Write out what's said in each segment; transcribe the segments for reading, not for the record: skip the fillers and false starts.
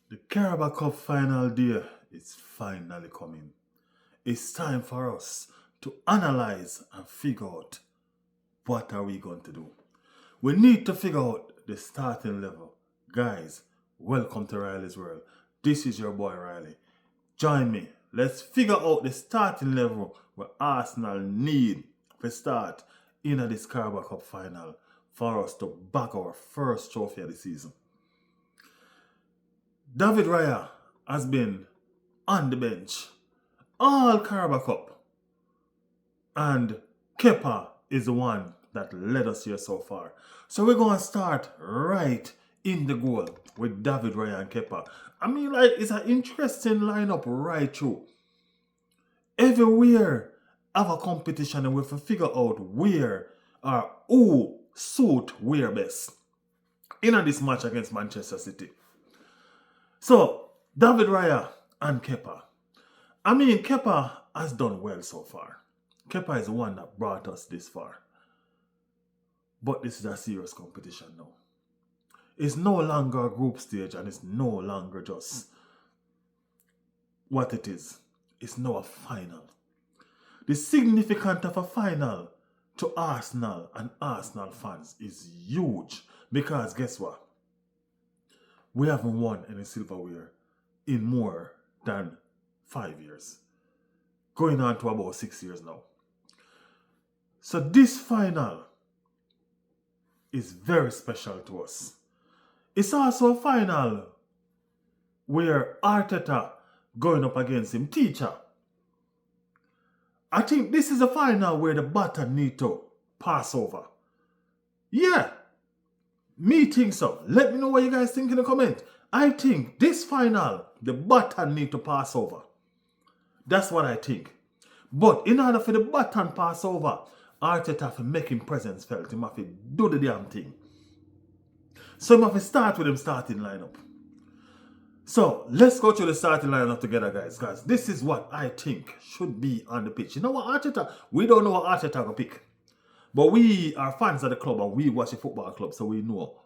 The Caraba Cup final day is finally coming. It's time for us to analyze and figure out what are we going to do. We need to figure out the starting level. Guys, welcome to Riley's World. This is your boy Riley. Join me. Let's figure out the starting level where Arsenal need to start in this Caraba Cup final for us to back our first trophy of the season. David Raya has been on the bench all Caraba Cup, and Kepa is the one that led us here so far. So we're going to start right in the goal with David Raya and Kepa. I mean, like, it's an interesting lineup right through. Everywhere have a competition and we have to figure out where or who suit where best in this match against Manchester City. So, David Raya and Kepa. I mean, Kepa has done well so far. Kepa is the one that brought us this far. But this is a serious competition now. It's no longer a group stage and it's no longer just what it is. It's now a final. The significance of a final to Arsenal and Arsenal fans is huge. Because guess what? We haven't won any silverware in more than 5 years. Going on to about 6 years now. So this final is very special to us. It's also a final where Arteta going up against him teacher. I think this is a final where the baton need to pass over. Yeah. Me think so. Let me know what you guys think in the comment. I think this final, the baton need to pass over. That's what I think. But in order for the baton pass over, Arteta have to make him presence felt. He have to do the damn thing. So he have to start with him starting lineup. So let's go through the starting lineup together, guys. Guys, this is what I think should be on the pitch. You know what, Arteta? We don't know what Arteta will pick. But we are fans of the club and we watch the football club, so we know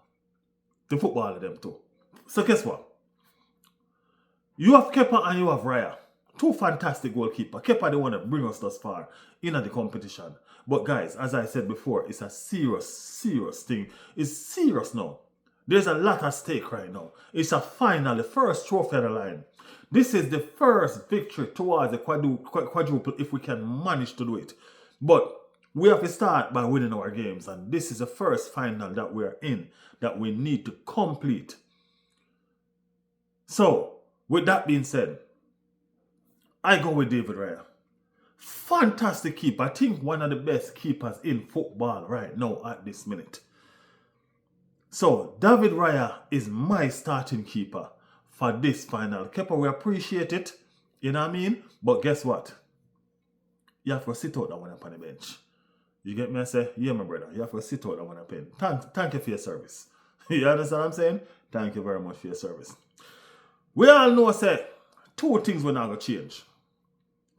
the football of them too. So guess what? You have Kepa and you have Raya. Two fantastic goalkeepers. Kepa the one that bring us thus far in the competition. But guys, as I said before, it's a serious thing. It's serious now. There's a lot at stake right now. It's a final, the first trophy on the line. This is the first victory towards the quadruple if we can manage to do it. But we have to start by winning our games, and this is the first final that we're in that we need to complete. So, with that being said, I go with David Raya. Fantastic keeper. I think one of the best keepers in football right now at this minute. So, David Raya is my starting keeper for this final. Kepa, we appreciate it. You know what I mean? But guess what? You have to sit out that one up on the bench. You get me? I say, yeah, my brother. You have to sit out that one up in. Thank you for your service. You understand what I'm saying? Thank you very much for your service. We all know, say, two things we're not going to change.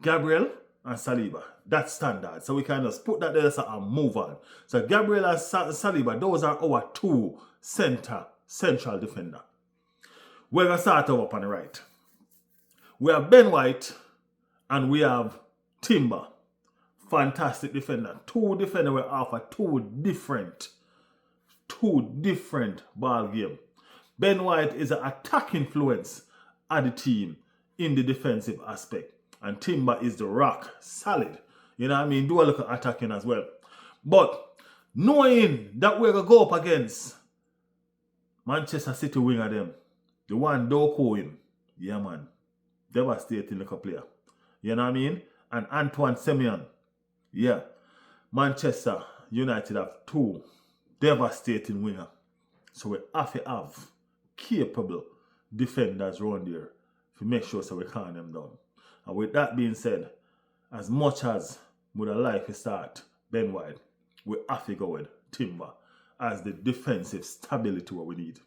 Gabriel and Saliba. That's standard. So we can just put that there and move on. So Gabriel and Saliba, those are our two central defender. We're going to start over on the right. We have Ben White and we have Timber. Fantastic defender. Two defenders will offer two different ball game. Ben White is an attack influence of the team in the defensive aspect. And Timber is the rock, solid. You know what I mean? Do a look at attacking as well. But knowing that we're going to go up against Manchester City winger them, the one Doku in, yeah man, devastating little player. You know what I mean? And Antoine Semenyo, yeah. Manchester United have two devastating winger. So we have to have capable defenders around there to make sure so we calm them down. And with that being said, as much as would have liked to start Ben White, we have to go with Timber as the defensive stability what we need.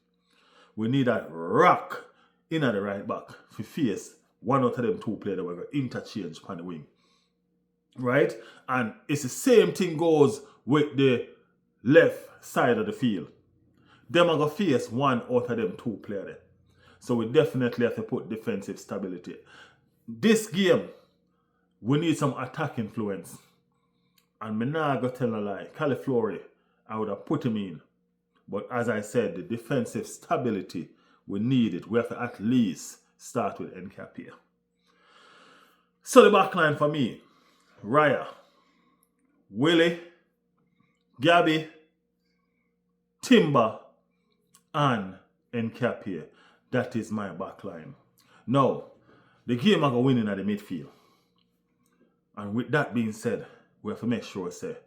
We need that rock in at the right back to face one out of them two players that we're going to interchange on the wing. Right? And it's the same thing goes with the left side of the field. Them are going to face one out of them two players there. So we definitely have to put defensive stability. This game, we need some attack influence. And me nah go tell a lie. Califlori, I would have put him in. But as I said, the defensive stability, we need it. We have to at least start with NCAP here. So the back line for me, Raya, Willie, Gabby, Timber, and NCAP here. That is my back line. Now, the game I go winning at the midfield. And with that being said, we have to make sure say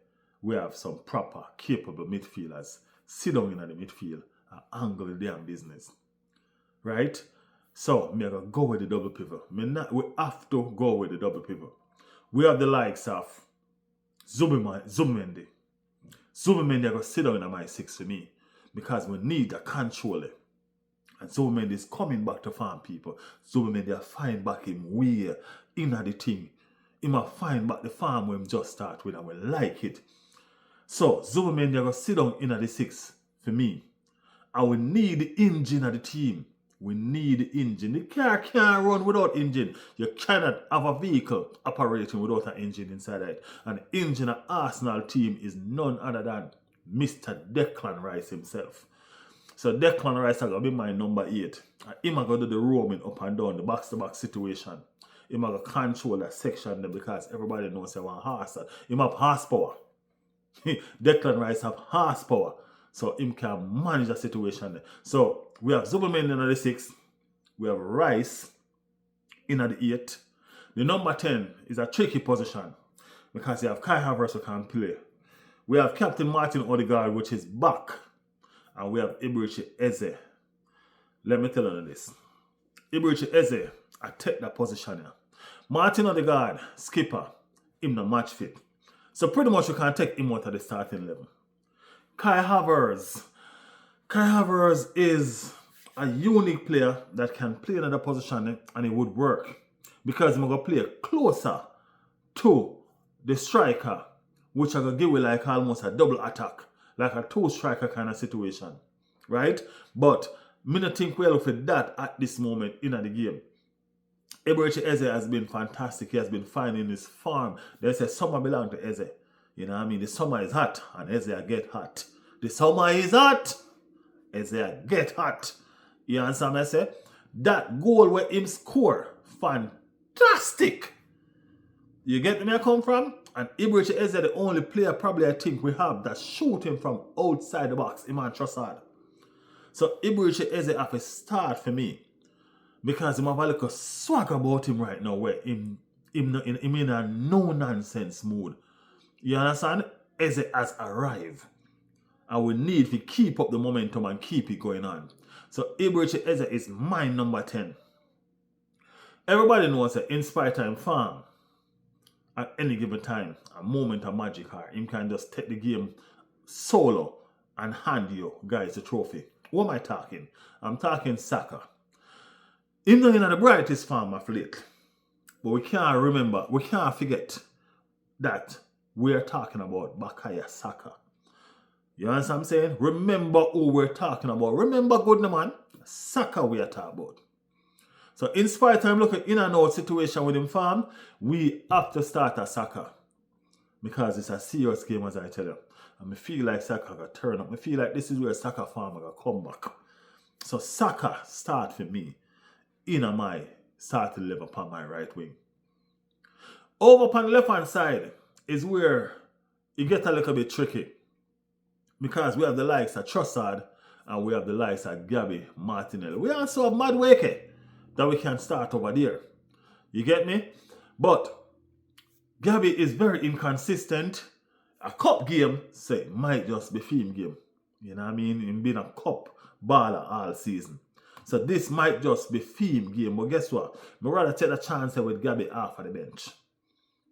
we have some proper, capable midfielders sit down in the midfield and angle the damn business. Right? So, me gonna go with the double pivot. We have to go with the double pivot. We have the likes of Zubimendi. Zubimendi gonna sit down in my 6 for me because we need a controller. And Zubimendi is coming back to farm people. Zubimendi will find back him way in the thing. He might find back the farm when just start with and we like it. So Zubimendi gonna sit down in the 6 for me. And we need the engine of the team. We need the engine. The car can't run without engine. You cannot have a vehicle operating without an engine inside it. And the engine of Arsenal team is none other than Mr. Declan Rice himself. So Declan Rice is going to be my number 8. And he's going to do the roaming up and down, the box-to-box situation. He's going to control that section there because everybody knows he wants horse. He have horsepower. Declan Rice have horsepower. So he can manage the situation there. So we have Zubimendi in the 6. We have Rice in the 8. The number 10 is a tricky position because you have Kai Havertz who can play. We have Captain Martin Odegaard, which is back. And we have Eberechi Eze. Let me tell you this. Eberechi Eze, I take that position here. Martin Odegaard, skipper, him the match fit. So pretty much you can take him out of the starting level. Kai Havertz. Kai Havertz is a unique player that can play in another position and it would work. Because he's going to play closer to the striker, which are going to give you like almost a double attack. Like a 2-striker kind of situation. Right? But I don't think we'll look for that at this moment in the game. Eberechi Eze has been fantastic. He has been fine in his farm. They say summer belongs to Eze. You know what I mean? The summer is hot and Eze get hot. The summer is hot. Eze get hot. You understand what I say? That goal where him score, fantastic. You get where I come from? And Eberechi Eze the only player probably I think we have that shoot him from outside the box, Iman Trossard. So Eberechi Eze have a start for me. Because he have a little swag about him right now where him in a no-nonsense mood. You understand? Eze has arrived. And we need to keep up the momentum and keep it going on. So Eberechi Eze is my number 10. Everybody knows that in spite time farm, at any given time, a moment of magic or him can just take the game solo and hand you guys the trophy. What am I talking? I'm talking Saka. Him not in the brightest form of late. But we can't forget that we're talking about Bakaya Saka. You understand what I'm saying? Remember who we're talking about. Remember good man. Saka we are talking about. So in spite of looking in and out situation with him farm, we have to start a Saka. Because it's a serious game as I tell you. And I feel like Saka got turn up. I feel like this is where Saka farm got come back. So Saka start for me in my starting level upon my right wing. Over upon the left hand side is where it gets a little bit tricky. Because we have the likes of Trossard and we have the likes of Gabby Martinelli. We also have Madueke that we can start over there. You get me? But Gabby is very inconsistent. A cup game, say, might just be theme game. You know what I mean? Him being a cup baller all season. So this might just be theme game. But guess what? I'd rather take the chance with Gabby off of the bench.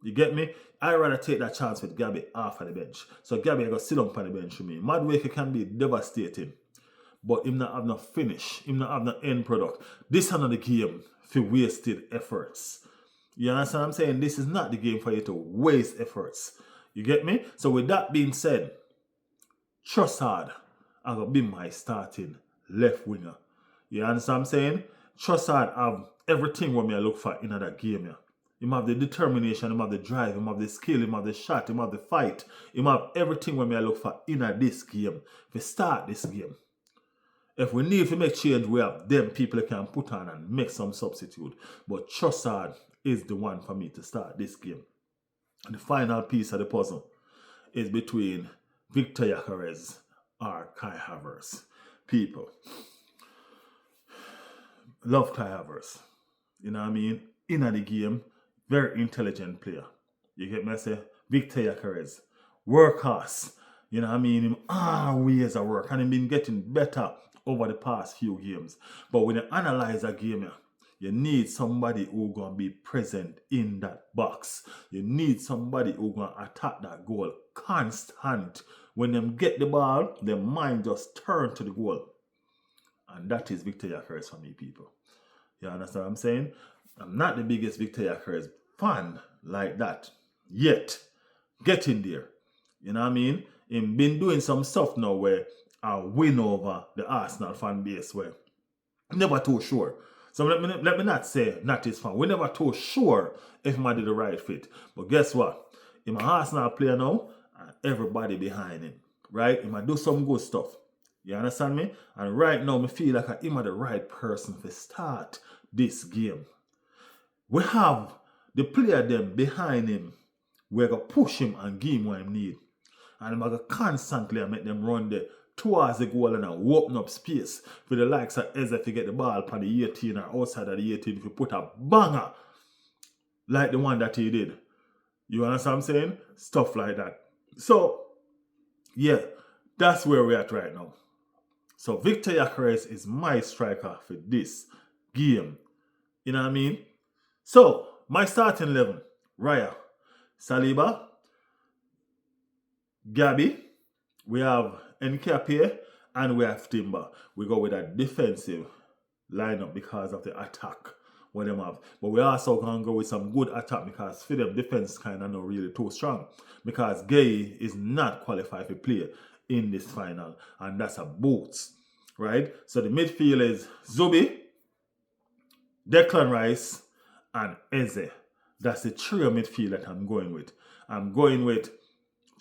You get me? I'd rather take that chance with Gabby off of the bench. So Gabby got to sit on the bench for me. Madueke can be devastating. But him not have no finish. Him not have no end product. This is not the game for wasted efforts. You understand what I'm saying? This is not the game for you to waste efforts. You get me? So with that being said, Trossard I'm going to be my starting left winger. You understand what I'm saying? Trossard have everything what me I look for in that game. Yeah. Him have the determination, him have the drive, him have the skill, him have the shot, him have the fight. Him have everything what me I look for in this game. To start this game. If we need to make change, we have them people can put on and make some substitute. But Trossard is the one for me to start this game. And the final piece of the puzzle is between Victor Gyökeres or Kai Havertz. People, love Kai Havertz. You know what I mean? In the game, very intelligent player. You get me? I say Victor Gyökeres, workhorse. You know what I mean? Him always at work, and he been getting better over the past few games. But when you analyze a game, you need somebody who gonna be present in that box. You need somebody who gonna attack that goal constant. When them get the ball, their mind just turn to the goal. And that is Victor Gyökeres for me, people. You understand what I'm saying? I'm not the biggest Victor Gyökeres fan like that yet. Getting there. You know what I mean? He's been doing some stuff now where I win over the Arsenal fan base where never too sure. So let me not say not his fan. We're never too sure if he did the right fit. But guess what? He's an Arsenal player now and everybody behind him. Right? He might do some good stuff. You understand me? And right now, I feel like I'm the right person to start this game. We have the player them behind him. We're going to push him and give him what he need. And I'm going to constantly make them run there towards the goal and open up space for the likes of Eze to get the ball upon the 18 or outside of the 18 if you put a banger like the one that he did. You understand what I'm saying? Stuff like that. So, yeah, that's where we're at right now. So, Victor Gyökeres is my striker for this game. You know what I mean? So, my starting 11, Raya, Saliba, Gabby, we have Nketiah, and we have Timber. We go with a defensive lineup because of the attack what them have. But we also going to go with some good attack because for them defense kind of not really too strong. Because Gay is not qualified to play in this final. And that's a boots. Right? So the midfield is Zubi, Declan Rice, and Eze. That's the trio midfield that I'm going with. I'm going with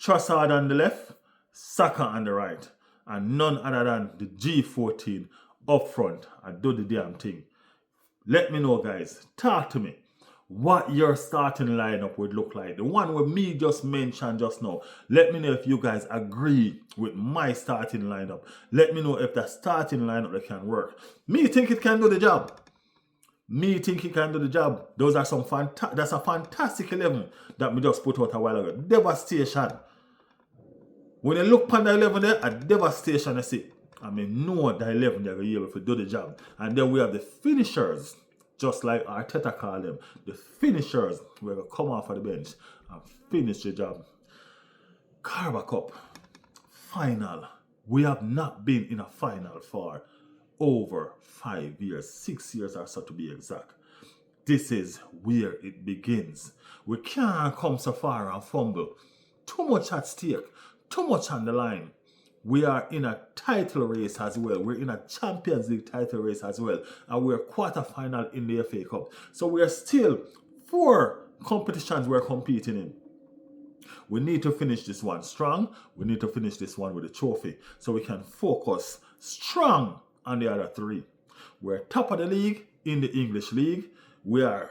Trossard on the left, Saka on the right, and none other than the G14 up front and do the damn thing. Let me know, guys. Talk to me. What your starting lineup would look like. The one with me just mentioned just now. Let me know if you guys agree with my starting lineup. Let me know if the starting lineup that can work. Me think it can do the job. Me think it can do the job. Those are some that's a fantastic 11 that we just put out a while ago. Devastation. When you look on the 11 there, a devastation, I see. I mean, know the 11 they're going to be able to do the job. And then we have the finishers, just like Arteta called them. The finishers, we're going to come off of the bench and finish the job. Caraba Cup, final. We have not been in a final for over 5 years, 6 years or so to be exact. This is where it begins. We can't come so far and fumble. Too much at stake. Too much on the line. We are in a title race as well. We're in a Champions League title race as well. And we're quarter-final in the FA Cup. So we're still 4 competitions we're competing in. We need to finish this one strong. We need to finish this one with a trophy. So we can focus strong on the other 3. We're top of the league in the English League. We are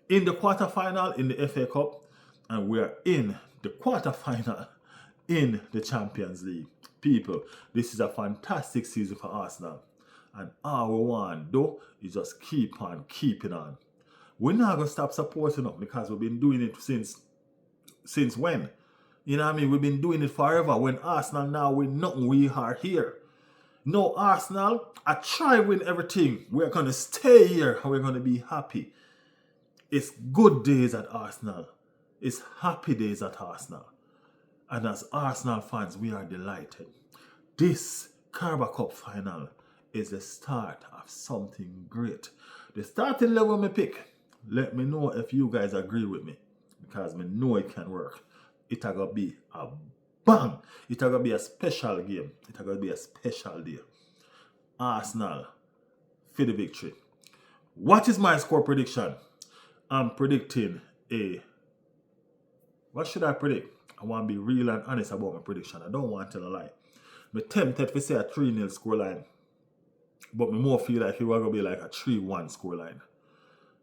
in the quarter-final in the FA Cup. And we're in the quarter-final in the Champions League. People, this is a fantastic season for Arsenal. And all we want to do is just keep on keeping on. We're not going to stop supporting them because we've been doing it since when? You know what I mean? We've been doing it forever. When Arsenal now win nothing, we are here. No, Arsenal, I try win everything. We're going to stay here and we're going to be happy. It's good days at Arsenal. It's happy days at Arsenal. And as Arsenal fans, we are delighted. This Caraba Cup final is the start of something great. The starting level me pick, let me know if you guys agree with me. Because me know it can work. It's going to be a bang. It's going to be a special game. It's going to be a special day. Arsenal for the victory. What is my score prediction? I'm predicting a... What should I predict? I want to be real and honest about my prediction. I don't want to tell a lie. I'm tempted to say a 3-0 scoreline. But I more feel like it was going to be like a 3-1 scoreline.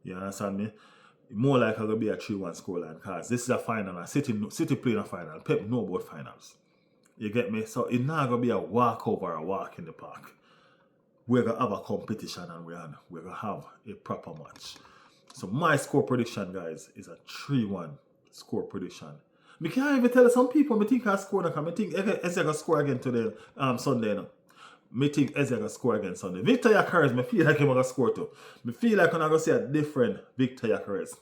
You understand me? More like it's going to be a 3-1 scoreline. Because this is a final. And City playing a final. Pep know about finals. You get me? So it's not going to be a walk over, a walk in the park. We're going to have a competition and we're going to have a proper match. So my score prediction, guys, is a 3-1 score prediction. I can't even tell some people I think I score now. I think Eze going to score again today, Sunday. No? I think Eze going to score again Sunday. Victor Gyökeres, I feel like he's going to score too. I feel like I'm going to see a different Victor Gyökeres.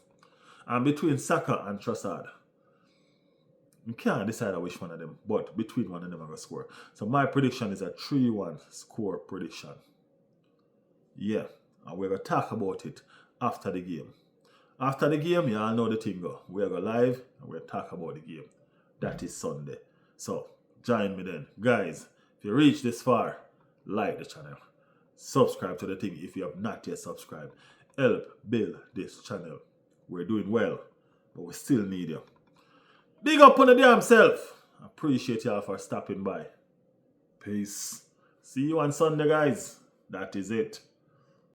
And between Saka and Trossard. You can't decide which one of them, but between one of them I'm going to score. So my prediction is a 3-1 score prediction. Yeah, and we're going to talk about it after the game. After the game, y'all know the thing go. We're going live and we'll talk about the game. That is Sunday. So, join me then. Guys, if you reach this far, like the channel. Subscribe to the thing if you have not yet subscribed. Help build this channel. We're doing well, but we still need you. Big up on the damn self. Appreciate y'all for stopping by. Peace. See you on Sunday, guys. That is it.